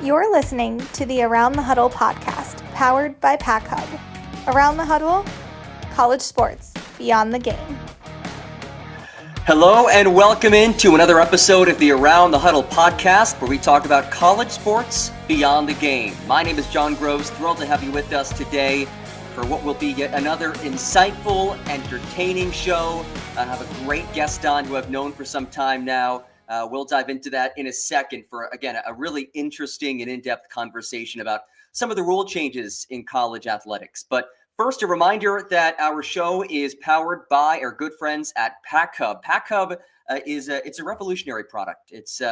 You're listening to the Around the Huddle podcast, powered by PAC-Hub. Around the Huddle, college sports beyond the game. Hello and welcome into another episode of the Around the Huddle podcast, where we talk about college sports beyond the game. My name is John Groves, thrilled to have you with us today for what will be yet another insightful, entertaining show. I have a great guest on who I've known for some time now. We'll dive into that in a second for, again, a really interesting and in-depth conversation about some of the rule changes in college athletics. But first, a reminder that our show is powered by our good friends at PAC-Hub. PAC-Hub it's a revolutionary product. It's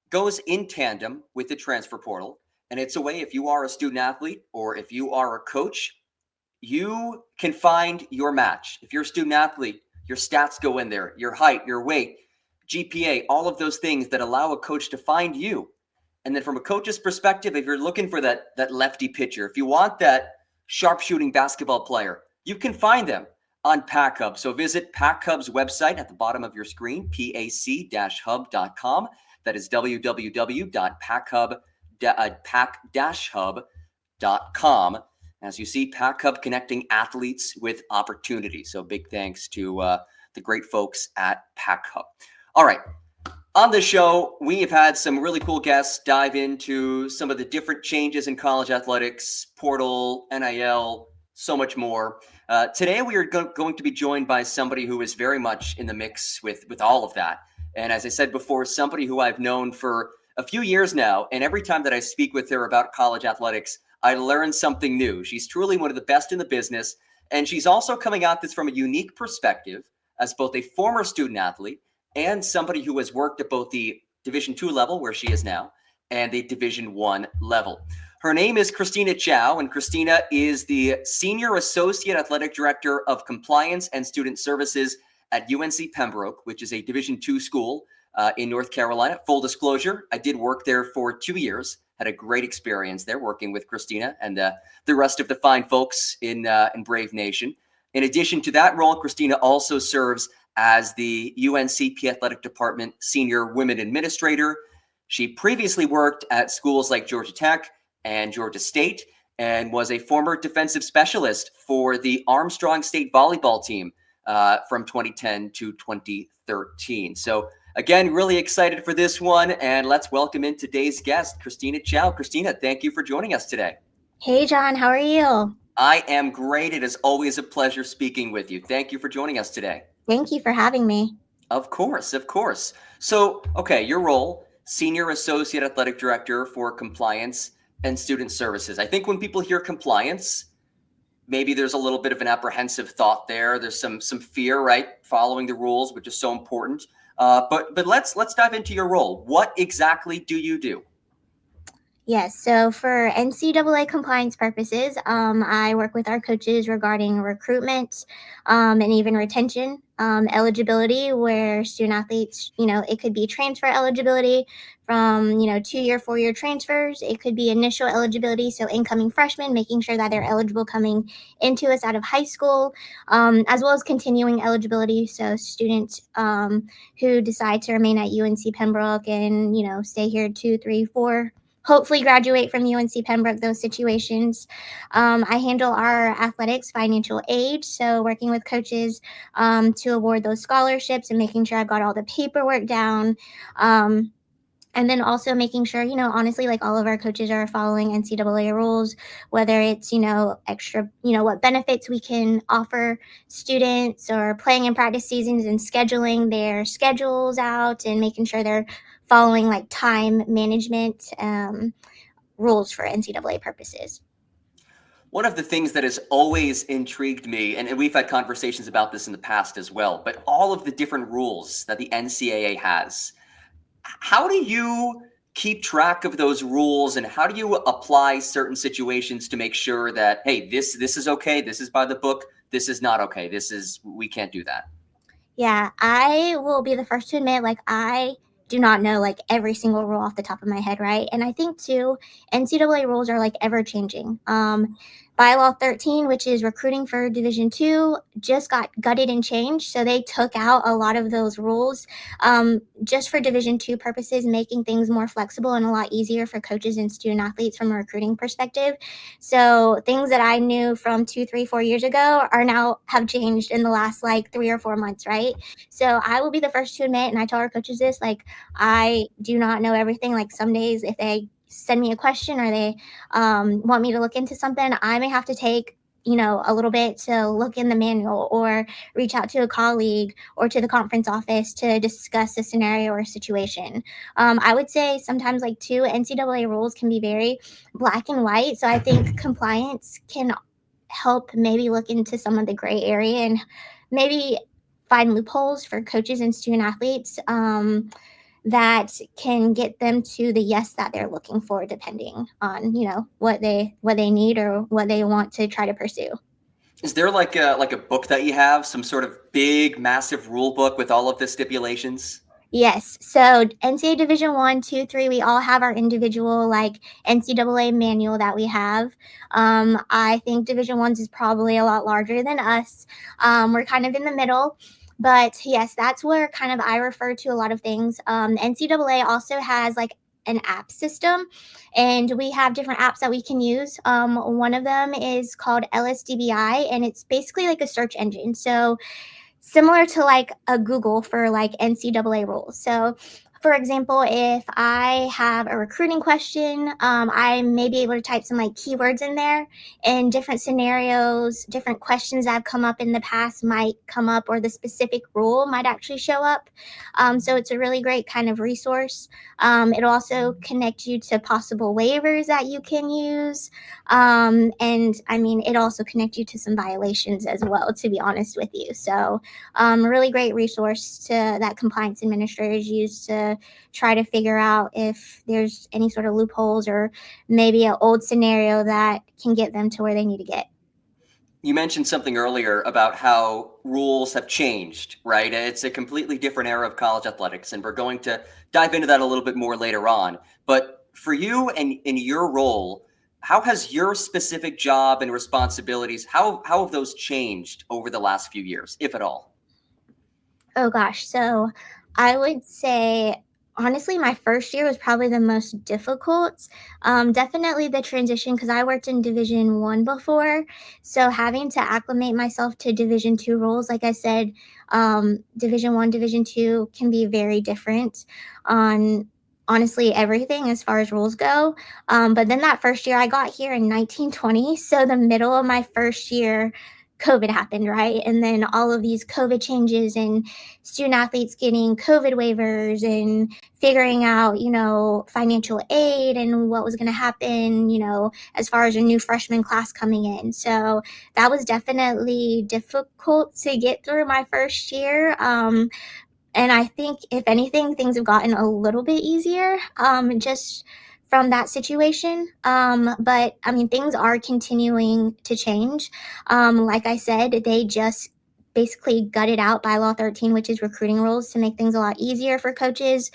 goes in tandem with the transfer portal, and it's a way, if you are a student athlete or if you are a coach, you can find your match. If you're a student athlete, your stats go in there, your height, your weight, GPA, all of those things that allow a coach to find you. And then from a coach's perspective, if you're looking for that lefty pitcher, if you want that sharpshooting basketball player, you can find them on PAC-Hub. So visit PAC-Hub's website at the bottom of your screen, pac-hub.com. That is www.pac-hub.com. As you see, PAC-Hub connecting athletes with opportunity. So big thanks to the great folks at PAC-Hub. All right. On the show, we have had some really cool guests dive into some of the different changes in college athletics, portal, NIL, so much more. Today, we are going to be joined by somebody who is very much in the mix with all of that. And as I said before, somebody who I've known for a few years now. And every time that I speak with her about college athletics, I learn something new. She's truly one of the best in the business. And she's also coming at this from a unique perspective as both a former student athlete and somebody who has worked at both the Division II level, where she is now, and the Division I level. Her name is Christina Chow, and Christina is the Senior Associate Athletic Director of Compliance and Student Services at UNC Pembroke, which is a Division II school in North Carolina. Full disclosure, I did work there for 2 years, had a great experience there working with Christina and the rest of the fine folks in Brave Nation. In addition to that role, Christina also serves as the UNCP Athletic Department Senior Women Administrator. She previously worked at schools like Georgia Tech and Georgia State and was a former defensive specialist for the Armstrong State volleyball team from 2010 to 2013. So again, really excited for this one. And let's welcome in today's guest, Christina Chow. Christina, thank you for joining us today. Hey, John, how are you? I am great. It is always a pleasure speaking with you. Thank you for joining us today. Thank you for having me. Of course, of course. So, okay, your role, Senior Associate Athletic Director for Compliance and Student Services. I think when people hear compliance, maybe there's a little bit of an apprehensive thought there. There's some fear, right? Following the rules, which is so important. But let's dive into your role. What exactly do you do? Yes, so for NCAA compliance purposes, I work with our coaches regarding recruitment and even retention, eligibility, where student athletes, it could be transfer eligibility from, 2-year, 4-year transfers. It could be initial eligibility, so incoming freshmen, making sure that they're eligible coming into us out of high school, as well as continuing eligibility, so students who decide to remain at UNC Pembroke and, stay here 2, 3, 4, hopefully graduate from UNC Pembroke, those situations. I handle our athletics financial aid, so working with coaches to award those scholarships and making sure I've got all the paperwork down. And then also making sure, honestly, like all of our coaches are following NCAA rules, whether it's, extra, what benefits we can offer students or playing in practice seasons and scheduling their schedules out and making sure they're following like time management rules for NCAA purposes. One of the things that has always intrigued me, and we've had conversations about this in the past as well, but all of the different rules that the NCAA has, how do you keep track of those rules and how do you apply certain situations to make sure that, hey, this is okay, this is by the book, this is not okay, we can't do that? Yeah, I will be the first to admit, like, I do not know like every single rule off the top of my head, right? And I think too, NCAA rules are like ever changing. Bylaw 13, which is recruiting for Division II, just got gutted and changed. So they took out a lot of those rules just for Division II purposes, making things more flexible and a lot easier for coaches and student athletes from a recruiting perspective. So things that I knew from 2, 3, 4 years ago are now have changed in the last like 3 or 4 months, right? So I will be the first to admit, and I tell our coaches this, like I do not know everything. Like some days if they send me a question or they want me to look into something, I may have to take a little bit to look in the manual or reach out to a colleague or to the conference office to discuss a scenario or situation. I would say sometimes like too, NCAA rules can be very black and white. So I think compliance can help maybe look into some of the gray area and maybe find loopholes for coaches and student athletes that can get them to the yes that they're looking for, depending on what they need or what they want to try to pursue. Is there like a book that you have, some sort of big, massive rule book with all of the stipulations? Yes. So NCAA Division 1, 2, 3, we all have our individual like NCAA manual that we have. I think Division 1's is probably a lot larger than us. We're kind of in the middle. But yes, that's where kind of I refer to a lot of things. NCAA also has like an app system, and we have different apps that we can use. One of them is called LSDBI, and it's basically like a search engine. So similar to like a Google for like NCAA rules. So for example, if I have a recruiting question, I may be able to type some like keywords in there, and different scenarios, different questions that have come up in the past might come up, or the specific rule might actually show up. So it's a really great kind of resource. It'll also connect you to possible waivers that you can use. And I mean, it also connects you to some violations as well, to be honest with you. So really great resource that compliance administrators use to try to figure out if there's any sort of loopholes or maybe an old scenario that can get them to where they need to get. You mentioned something earlier about how rules have changed, right? It's a completely different era of college athletics, and we're going to dive into that a little bit more later on. But for you and in your role, how has your specific job and responsibilities, how have those changed over the last few years, if at all? Oh gosh. So I would say, honestly, my first year was probably the most difficult. Definitely the transition, because I worked in Division 1 before. So having to acclimate myself to Division 2 roles, like I said, Division 1, Division 2 can be very different on honestly everything as far as rules go. But then that first year, I got here in 1920. So the middle of my first year, COVID happened, right? And then all of these COVID changes and student athletes getting COVID waivers and figuring out, financial aid and what was going to happen, as far as a new freshman class coming in. So that was definitely difficult to get through my first year. And I think, if anything, things have gotten a little bit easier just from that situation. But I mean, things are continuing to change. Like I said, they just basically gutted out Bylaw 13, which is recruiting rules, to make things a lot easier for coaches.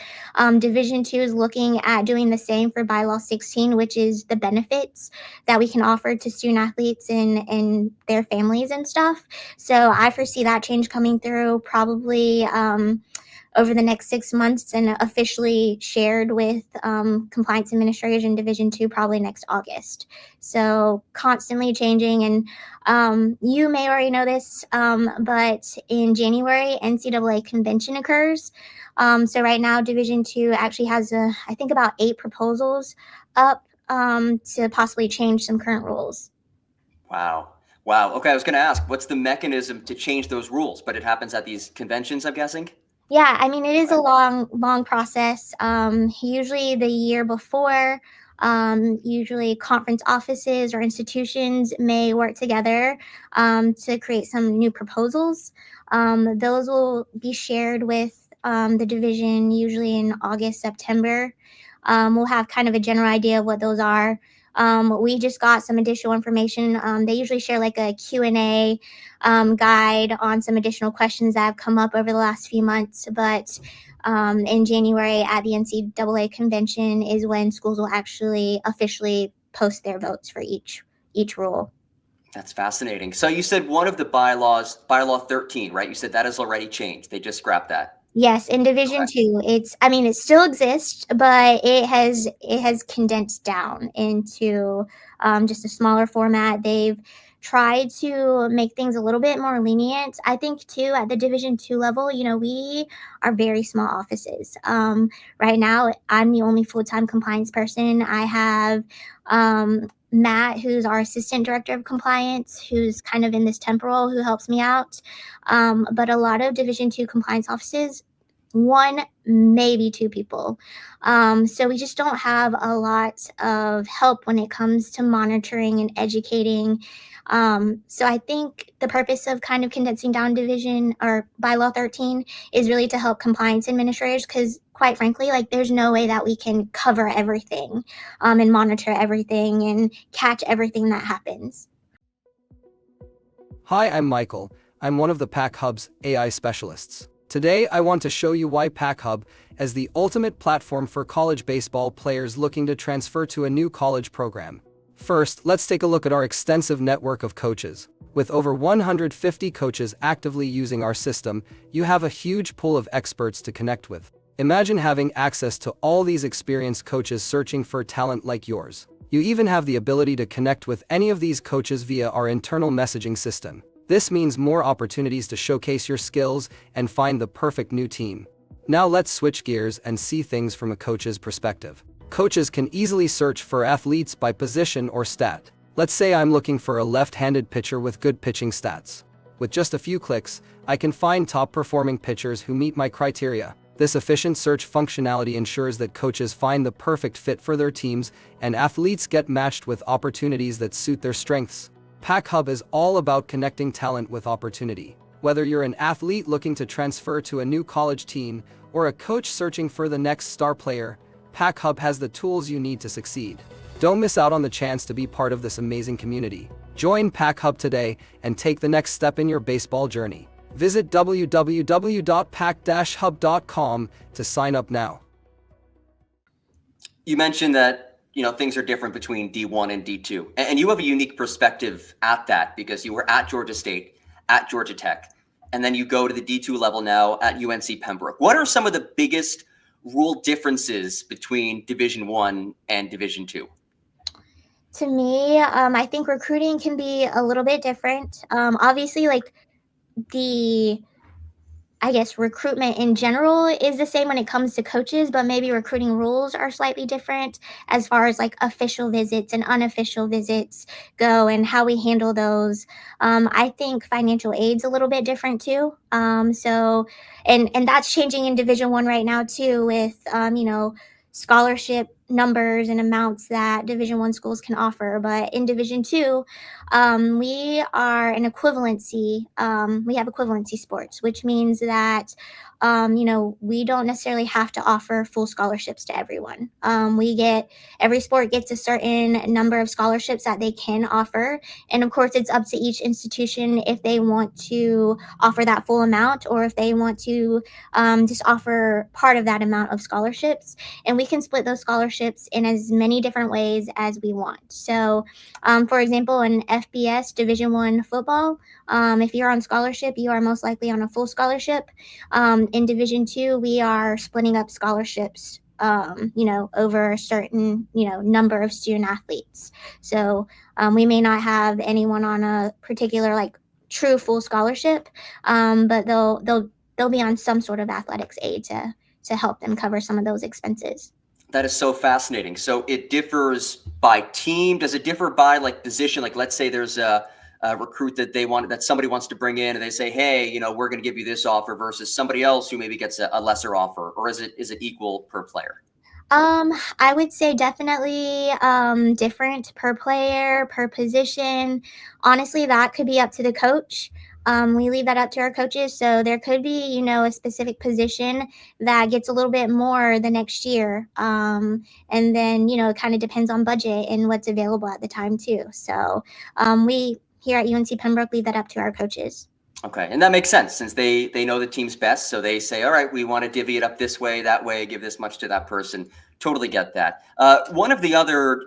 Division 2 is looking at doing the same for Bylaw 16, which is the benefits that we can offer to student athletes and their families and stuff. So I foresee that change coming through probably over the next 6 months, and officially shared with compliance administrators in Division 2 probably next August. So constantly changing. And you may already know this, but in January, NCAA convention occurs. So right now, Division 2 actually has, I think, about 8 proposals up to possibly change some current rules. Wow. Okay, I was going to ask, what's the mechanism to change those rules? But it happens at these conventions, I'm guessing? Yeah, I mean, it is a long process. Usually the year before, usually conference offices or institutions may work together to create some new proposals. Those will be shared with the division usually in August, September. We'll have kind of a general idea of what those are. We just got some additional information. They usually share like a Q&A guide on some additional questions that have come up over the last few months. But in January at the NCAA convention is when schools will actually officially post their votes for each rule. That's fascinating. So you said one of the bylaws, bylaw 13, right? You said that has already changed. They just scrapped that. Yes, in Division Okay. 2, it still exists, but it has condensed down into just a smaller format. They've tried to make things a little bit more lenient. I think too at the Division 2 level, we are very small offices. Right now, I'm the only full-time compliance person. I have Matt, who's our assistant director of compliance, who's kind of in this temporal, who helps me out. But a lot of Division 2 compliance offices, one, maybe two people. So we just don't have a lot of help when it comes to monitoring and educating. So I think the purpose of kind of condensing down division or bylaw 13 is really to help compliance administrators, because quite frankly, like, there's no way that we can cover everything and monitor everything and catch everything that happens. Hi, I'm Michael. I'm one of the PAC-Hub's AI specialists. Today, I want to show you why PAC-Hub is the ultimate platform for college baseball players looking to transfer to a new college program. First, let's take a look at our extensive network of coaches. With over 150 coaches actively using our system, you have a huge pool of experts to connect with. Imagine having access to all these experienced coaches searching for talent like yours. You even have the ability to connect with any of these coaches via our internal messaging system. This means more opportunities to showcase your skills and find the perfect new team. Now let's switch gears and see things from a coach's perspective. Coaches can easily search for athletes by position or stat. Let's say I'm looking for a left-handed pitcher with good pitching stats. With just a few clicks, I can find top-performing pitchers who meet my criteria. This efficient search functionality ensures that coaches find the perfect fit for their teams and athletes get matched with opportunities that suit their strengths. PAC-Hub is all about connecting talent with opportunity. Whether you're an athlete looking to transfer to a new college team or a coach searching for the next star player, PAC-Hub has the tools you need to succeed. Don't miss out on the chance to be part of this amazing community. Join PAC-Hub today and take the next step in your baseball journey. Visit www.pac-hub.com to sign up now. You mentioned that things are different between D1 and D2, and you have a unique perspective at that because you were at Georgia State, at Georgia Tech, and then you go to the D2 level now at UNC Pembroke. What are some of the biggest rule differences between Division 1 and Division 2? To me, I think recruiting can be a little bit different. Obviously, like, the recruitment in general is the same when it comes to coaches, but maybe recruiting rules are slightly different as far as like official visits and unofficial visits go and how we handle those. I think financial aid's a little bit different too. And that's changing in Division 1 right now too, with scholarship numbers and amounts that Division 1 schools can offer. But in Division 2, we are an equivalency. We have equivalency sports, which means that we don't necessarily have to offer full scholarships to everyone. Every sport gets a certain number of scholarships that they can offer, and of course, it's up to each institution if they want to offer that full amount or if they want to just offer part of that amount of scholarships. And we can split those scholarships in as many different ways as we want. So, for example, in FBS Division 1 football, if you're on scholarship, you are most likely on a full scholarship. In Division 2, we are splitting up scholarships, over a certain, number of student athletes. So we may not have anyone on a particular like true full scholarship, but they'll be on some sort of athletics aid to help them cover some of those expenses. That is so fascinating. So it differs by team. Does it differ by like position? Like, let's say there's a recruit that somebody wants to bring in and they say, hey, we're going to give you this offer versus somebody else who maybe gets a lesser offer, or is it equal per player? I would say definitely different per player, per position. Honestly, that could be up to the coach. We leave that up to our coaches. So there could be, a specific position that gets a little bit more the next year. And then, it kind of depends on budget and what's available at the time too. So we here at UNC Pembroke leave that up to our coaches. Okay, and that makes sense since they know the team's best, so they say, all right, we want to divvy it up this way, that way, give this much to that person. Totally get that. One of the other,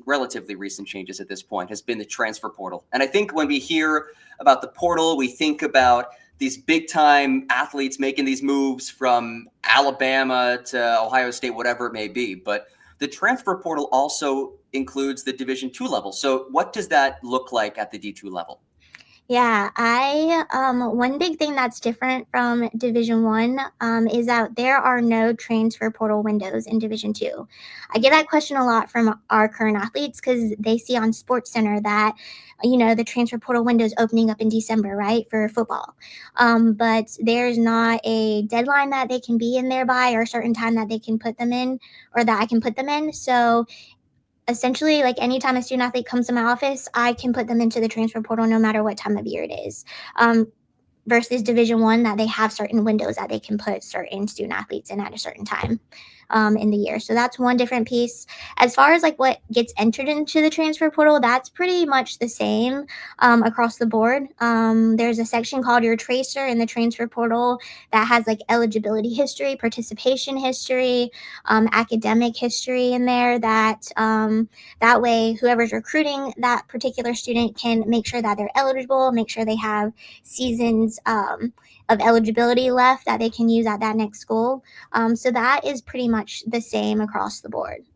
relatively recent changes at this point has been the transfer portal. And I think when we hear about the portal, we think about these big time athletes making these moves from Alabama to Ohio State, whatever it may be. But the transfer portal also includes the Division II level. So what does that look like at the D2 level? Yeah, one big thing that's different from Division One is that there are no transfer portal windows in Division Two. I get that question a lot from our current athletes because they see on Sports Center that the transfer portal window is opening up in December, right, for football. But there's not a deadline that they can be in there by or a certain time that they can put them in or that I can put them in. So essentially, like anytime a student athlete comes to my office, I can put them into the transfer portal no matter what time of year it is. Versus Division One, that they have certain windows that they can put certain student athletes in at a certain time in the year. So that's one different piece. As far as like what gets entered into the transfer portal, that's pretty much the same across the board. There's a section called your tracer in the transfer portal that has like eligibility history, participation history, academic history in there. That way, whoever's recruiting that particular student can make sure that they're eligible, make sure they have seasons of eligibility left that they can use at that next school. So that is pretty much the same across the board.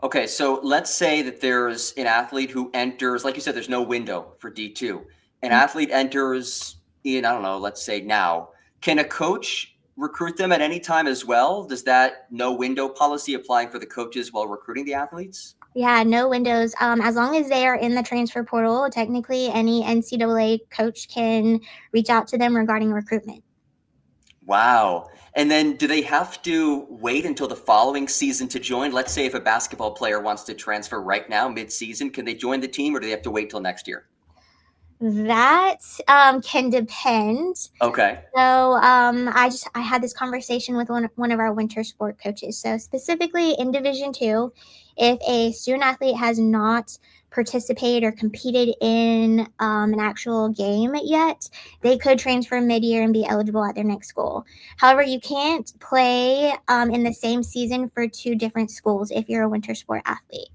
Okay, so let's say that there's an athlete who enters, like you said, there's no window for D2. An athlete enters in, I don't know, let's say now. Can a coach recruit them at any time as well? Does that no window policy apply for the coaches while recruiting the athletes? Yeah, no windows. As long as they are in the transfer portal, technically any NCAA coach can reach out to them regarding recruitment. Wow. And then do they have to wait until the following season to join? Let's say if a basketball player wants to transfer right now, mid-season, can they join the team or do they have to wait till next year? That can depend. Okay. So I had this conversation with one of our winter sport coaches. So specifically in Division Two, if a student athlete has not participated or competed in an actual game yet, they could transfer mid-year and be eligible at their next school. However, you can't play in the same season for two different schools if you're a winter sport athlete.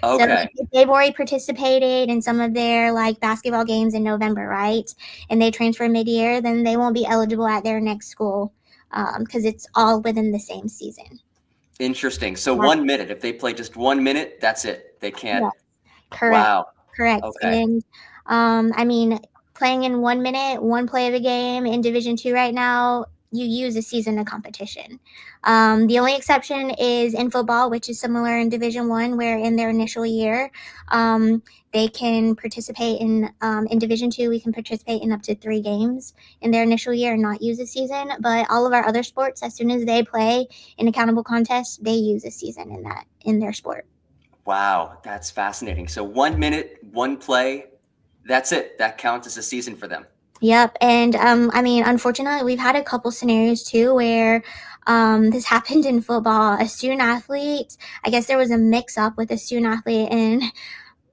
So Okay. if they've already participated in some of their like basketball games in November, right? And they transfer mid-year, then they won't be eligible at their next school because it's all within the same season. Interesting. So Yeah. 1 minute, if they play just 1 minute, that's it. They can't. Yes, correct. Wow. Correct. Okay. And I mean, playing in 1 minute, one play of a game in Division Two right now, you use a season of competition. The only exception is in football, which is similar in Division One, where in their initial year, they can participate in Division Two. We can participate in up to 3 games in their initial year and not use a season. But all of our other sports, as soon as they play in accountable contests, they use a season in their sport. Wow. That's fascinating. So 1 minute, one play, that's it. That counts as a season for them. Yep. And I mean, unfortunately, we've had a couple scenarios too where this happened in football. A student athlete, I guess there was a mix up with a student athlete and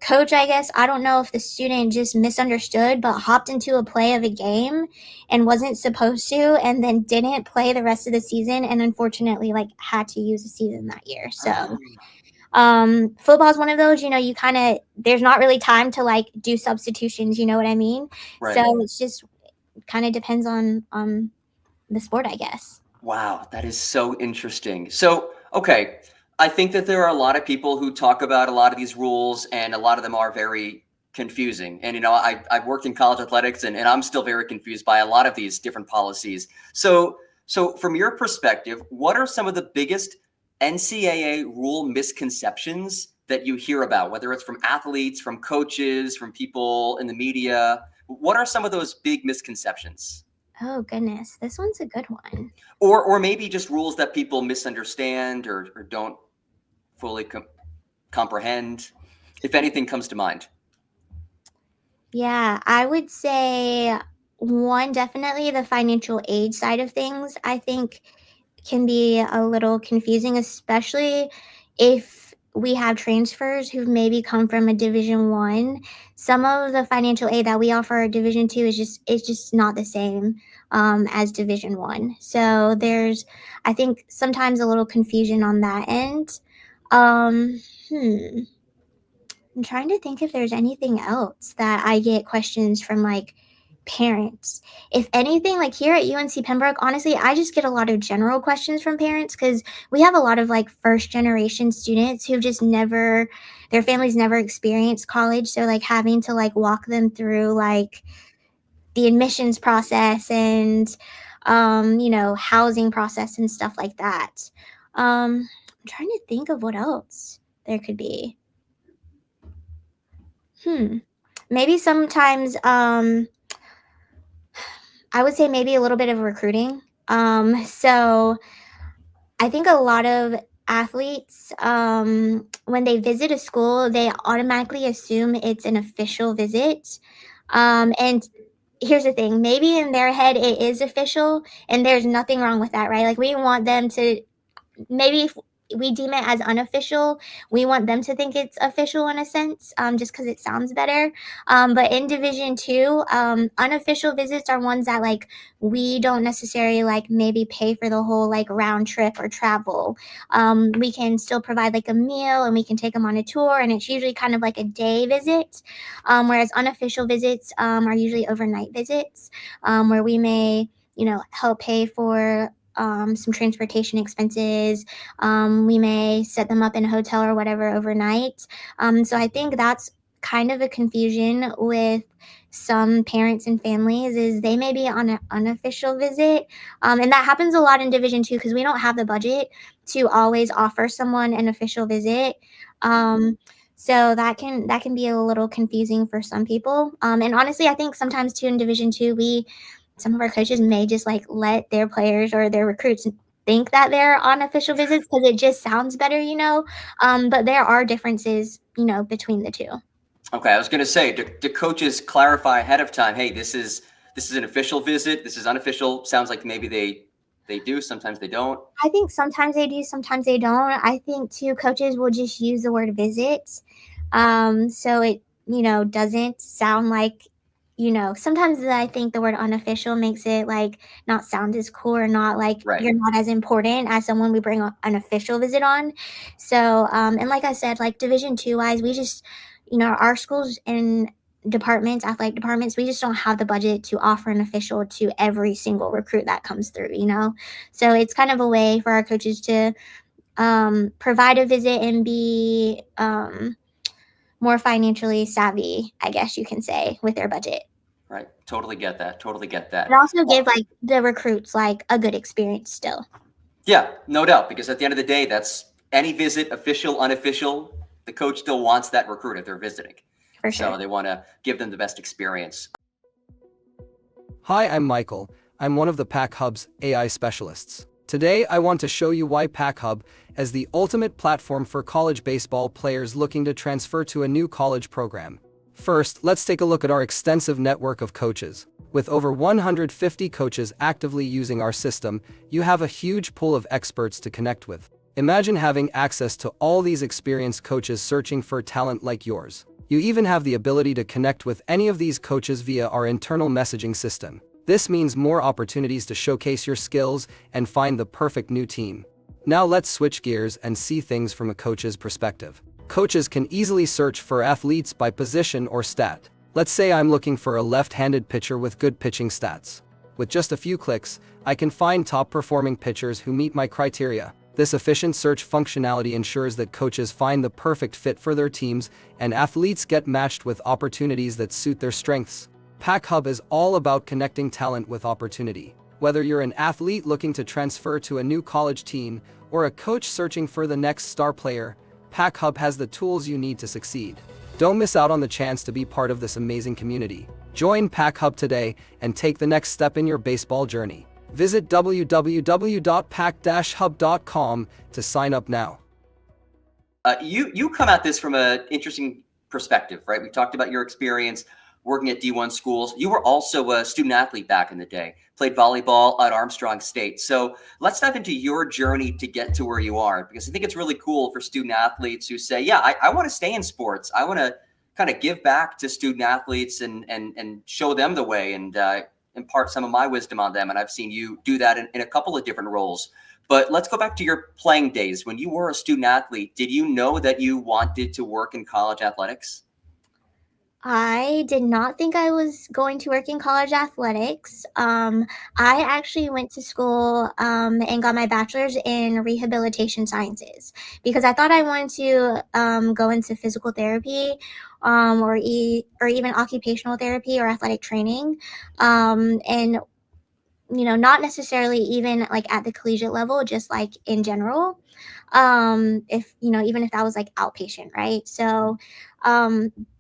coach, I guess, I don't know if the student just misunderstood, but hopped into a play of a game and wasn't supposed to, and then didn't play the rest of the season. And unfortunately, like had to use a season that year. So football is one of those, you kind of, there's not really time to like do substitutions, you know what I mean? Right. So it's just kind of depends on the sport, I guess. Wow, that is so interesting. So, okay, I think that there are a lot of people who talk about a lot of these rules, and a lot of them are very confusing. And, I've worked in college athletics, and I'm still very confused by a lot of these different policies. So from your perspective, what are some of the biggest NCAA rule misconceptions that you hear about, whether it's from athletes, from coaches, from people in the media? What are some of those big misconceptions? Oh, goodness. This one's a good one. Or maybe just rules that people misunderstand or don't fully comprehend, if anything comes to mind. Yeah, I would say one, definitely the financial aid side of things, I think can be a little confusing, especially if we have transfers who've maybe come from a Division I. Some of the financial aid that we offer at Division II is just not the same as Division I. So there's, I think, sometimes a little confusion on that end. I'm trying to think if there's anything else that I get questions from like parents. If anything, like here at UNC Pembroke, honestly, I just get a lot of general questions from parents because we have a lot of like first generation students who've just never, their families never experienced college. So like having to like walk them through like the admissions process and, housing process and stuff like that. I'm trying to think of what else there could be. Maybe sometimes, I would say maybe a little bit of recruiting. So I think a lot of athletes, when they visit a school, they automatically assume it's an official visit. And here's the thing, maybe in their head it is official, and there's nothing wrong with that, right? Like we want them to, maybe if we deem it as unofficial, we want them to think it's official in a sense, just because it sounds better. But in Division II, unofficial visits are ones that like we don't necessarily like maybe pay for the whole like round trip or travel. We can still provide like a meal and we can take them on a tour, and it's usually kind of like a day visit. Whereas unofficial visits are usually overnight visits, where we may help pay for some transportation expenses. We may set them up in a hotel or whatever overnight. So I think that's kind of a confusion with some parents and families, is they may be on an unofficial visit. And that happens a lot in Division II because we don't have the budget to always offer someone an official visit. So that can be a little confusing for some people. And honestly, I think sometimes too in Division II, some of our coaches may just like let their players or their recruits think that they're on official visits because it just sounds better, but there are differences, between the two. Okay, I was going to say, do coaches clarify ahead of time, hey, this is an official visit, this is unofficial? Sounds like maybe they do, sometimes they don't. I think sometimes they do, sometimes they don't. I think too, coaches will just use the word visit. So it, doesn't sound like, sometimes I think the word unofficial makes it like not sound as cool, or not like Right. You're not as important as someone we bring an official visit on. So, and like I said, like Division II wise, we just, our schools and departments, athletic departments, we just don't have the budget to offer an official to every single recruit that comes through, So it's kind of a way for our coaches to provide a visit and be more financially savvy, I guess you can say, with their budget. Right. Totally get that. But also give like the recruits like a good experience still. Yeah, no doubt. Because at the end of the day, that's any visit, official, unofficial, the coach still wants that recruit if they're visiting. For sure. So they want to give them the best experience. Hi, I'm Michael. I'm one of the PAC-Hub's AI specialists. Today, I want to show you why PAC-Hub is the ultimate platform for college baseball players looking to transfer to a new college program. First, let's take a look at our extensive network of coaches. With over 150 coaches actively using our system, you have a huge pool of experts to connect with. Imagine having access to all these experienced coaches searching for talent like yours. You even have the ability to connect with any of these coaches via our internal messaging system. This means more opportunities to showcase your skills and find the perfect new team. Now let's switch gears and see things from a coach's perspective. Coaches can easily search for athletes by position or stat. Let's say I'm looking for a left-handed pitcher with good pitching stats. With just a few clicks, I can find top-performing pitchers who meet my criteria. This efficient search functionality ensures that coaches find the perfect fit for their teams and athletes get matched with opportunities that suit their strengths. PAC-Hub is all about connecting talent with opportunity. Whether you're an athlete looking to transfer to a new college team or a coach searching for the next star player, PAC-Hub has the tools you need to succeed. Don't miss out on the chance to be part of this amazing community. Join PAC-Hub today and take the next step in your baseball journey. Visit www.pac-hub.com to sign up now. You come at this from an interesting perspective, right? We talked about your experience. working at D1 schools. You were also a student athlete back in the day, played volleyball at Armstrong State. So let's dive into your journey to get to where you are, because I think it's really cool for student athletes who say, yeah, I want to stay in sports. I want to kind of give back to student athletes and show them the way and impart some of my wisdom on them. And I've seen you do that in a couple of different roles. But let's go back to your playing days. When you were a student athlete, did you know that you wanted to work in college athletics? I did not think I was going to work in college athletics. I actually went to school and got my bachelor's in rehabilitation sciences because I thought I wanted to go into physical therapy or even occupational therapy or athletic training. And not necessarily even like at the collegiate level, just like in general. If even if that was like outpatient, right? So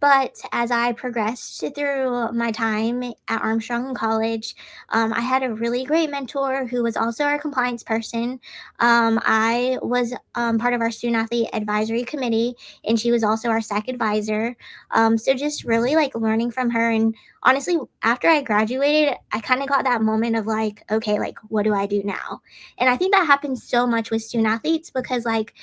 but as I progressed through my time at Armstrong College, I had a really great mentor who was also our compliance person. I was part of our student athlete advisory committee, and she was also our SAC advisor. So just really like learning from her. And honestly, after I graduated, I kind of got that moment of like, okay, like what do I do now? And I think that happens so much with student athletes because like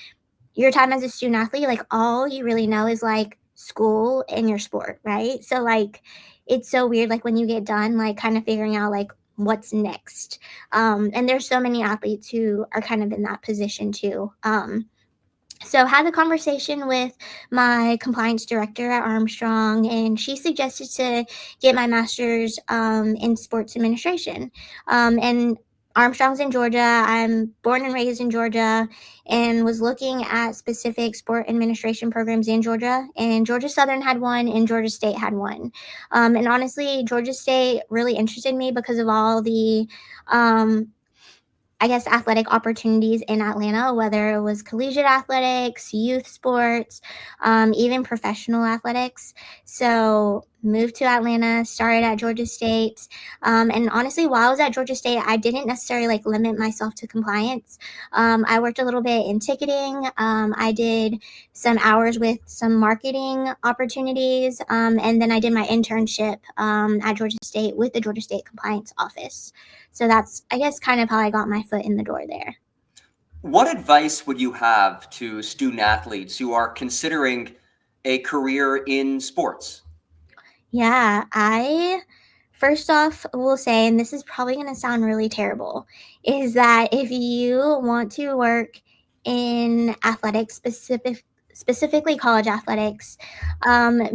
your time as a student athlete, like all you really know is like school and your sport, right? So like it's so weird like when you get done like kind of figuring out like what's next. And there's so many athletes who are kind of in that position too. So had the conversation with my compliance director at Armstrong, and she suggested to get my master's in sports administration. And Armstrong's in Georgia. I'm born and raised in Georgia and was looking at specific sport administration programs in Georgia. And Georgia Southern had one and Georgia State had one. And honestly, Georgia State really interested me because of all the athletic opportunities in Atlanta, whether it was collegiate athletics, youth sports, even professional athletics. So moved to Atlanta, started at Georgia State. And honestly, while I was at Georgia State, I didn't necessarily like limit myself to compliance. I worked a little bit in ticketing. I did some hours with some marketing opportunities. And then I did my internship at Georgia State with the Georgia State Compliance Office. So that's, I guess, kind of how I got my foot in the door there. What advice would you have to student athletes who are considering a career in sports? Yeah, I first off will say, and this is probably going to sound really terrible, is that if you want to work in athletics, specifically college athletics,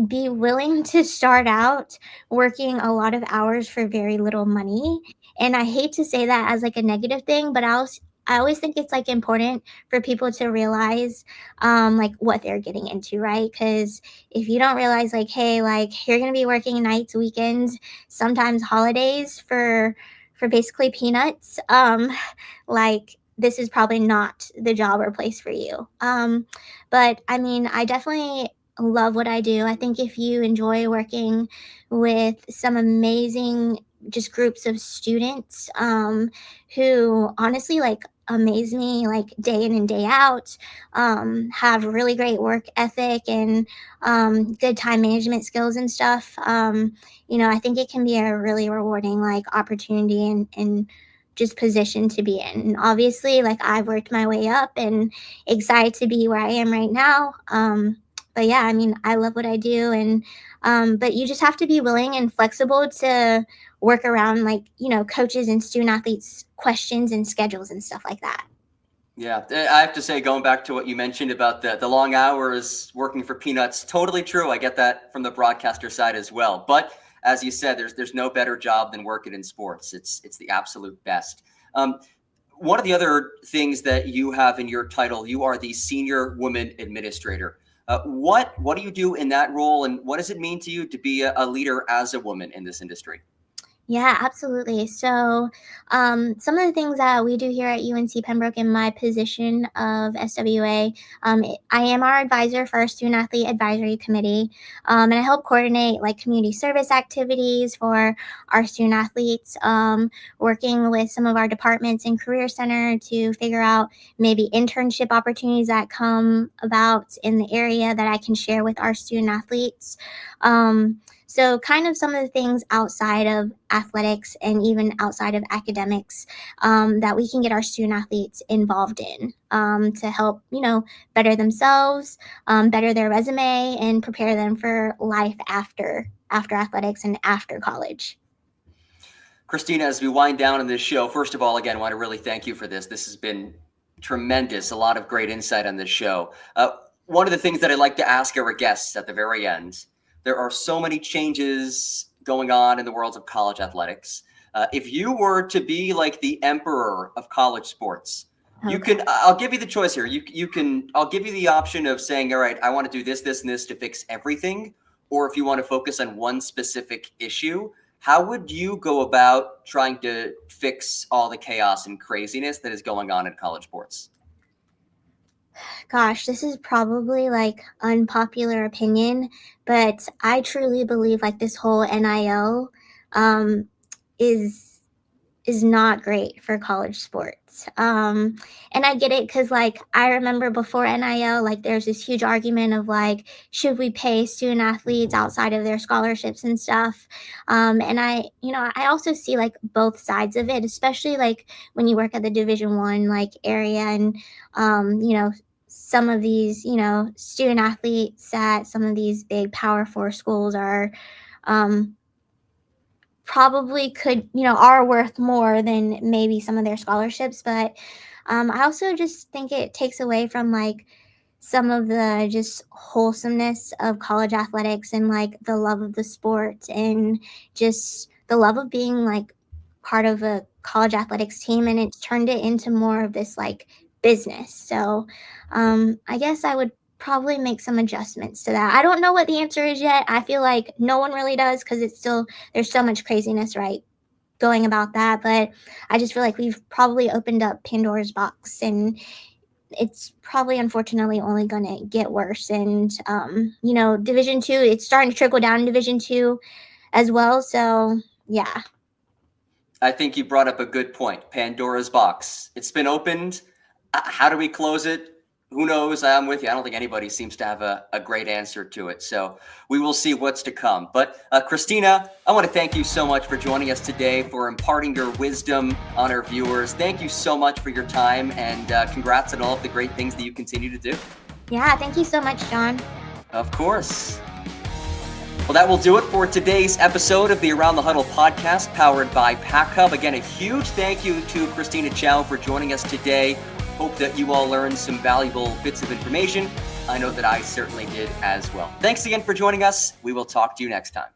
be willing to start out working a lot of hours for very little money. And I hate to say that as like a negative thing, but I always think it's like important for people to realize like what they're getting into, right? Because if you don't realize like, hey, like you're gonna be working nights, weekends, sometimes holidays for basically peanuts, like this is probably not the job or place for you. But I mean, I definitely love what I do. I think if you enjoy working with some amazing just groups of students who honestly like amaze me like day in and day out, have really great work ethic and good time management skills and stuff. I think it can be a really rewarding like opportunity and just position to be in. And obviously, like I've worked my way up and excited to be where I am right now. But yeah, I mean, I love what I do, and but you just have to be willing and flexible to work around like coaches and student athletes questions and schedules and stuff like that. Yeah, I have to say, going back to what you mentioned about the long hours working for peanuts, totally true. I get that from the broadcaster side as well. But as you said, there's no better job than working in sports. It's the absolute best. One of the other things that you have in your title, you are the Senior Woman Administrator. What do you do in that role, and what does it mean to you to be a leader as a woman in this industry? Yeah, absolutely. So some of the things that we do here at UNC Pembroke in my position of SWA, I am our advisor for our Student Athlete Advisory Committee, and I help coordinate like community service activities for our student athletes, working with some of our departments in Career Center to figure out maybe internship opportunities that come about in the area that I can share with our student athletes. So kind of some of the things outside of athletics and even outside of academics that we can get our student athletes involved in to help, better themselves, better their resume, and prepare them for life after athletics and after college. Christina, as we wind down in this show, first of all, again, I want to really thank you for this. This has been tremendous. A lot of great insight on this show. One of the things that I like to ask our guests at the very end, there are so many changes going on in the world of college athletics. If you were to be like the emperor of college sports, I'll give you the choice here. I'll give you the option of saying, all right, I want to do this, this, and this to fix everything. Or if you want to focus on one specific issue, how would you go about trying to fix all the chaos and craziness that is going on in college sports? Gosh, this is probably like unpopular opinion, but I truly believe like this whole NIL is not great for college sports. And I get it because like I remember before NIL, like there's this huge argument of like, should we pay student athletes outside of their scholarships and stuff? And I also see like both sides of it, especially like when you work at the Division I like area and some of these, student athletes at some of these big Power 4 schools are probably are worth more than maybe some of their scholarships. But I also just think it takes away from like some of the just wholesomeness of college athletics and like the love of the sport and just the love of being like part of a college athletics team. And it's turned it into more of this like business. So I guess I would probably make some adjustments to that. I don't know what the answer is yet. I feel like no one really does because there's so much craziness, right, going about that. But I just feel like we've probably opened up Pandora's box and it's probably unfortunately only going to get worse. And, Division II, it's starting to trickle down in Division II as well. So, yeah. I think you brought up a good point. Pandora's box. It's been opened. How do we close it? Who knows? I'm with you. I don't think anybody seems to have a great answer to it. So we will see what's to come. But Christina, I want to thank you so much for joining us today, for imparting your wisdom on our viewers. Thank you so much for your time, and congrats on all of the great things that you continue to do. Yeah, thank you so much, John. Of course. Well, that will do it for today's episode of the Around the Huddle podcast, powered by PAC-Hub. Again, a huge thank you to Christina Chow for joining us today. Hope that you all learned some valuable bits of information. I know that I certainly did as well. Thanks again for joining us. We will talk to you next time.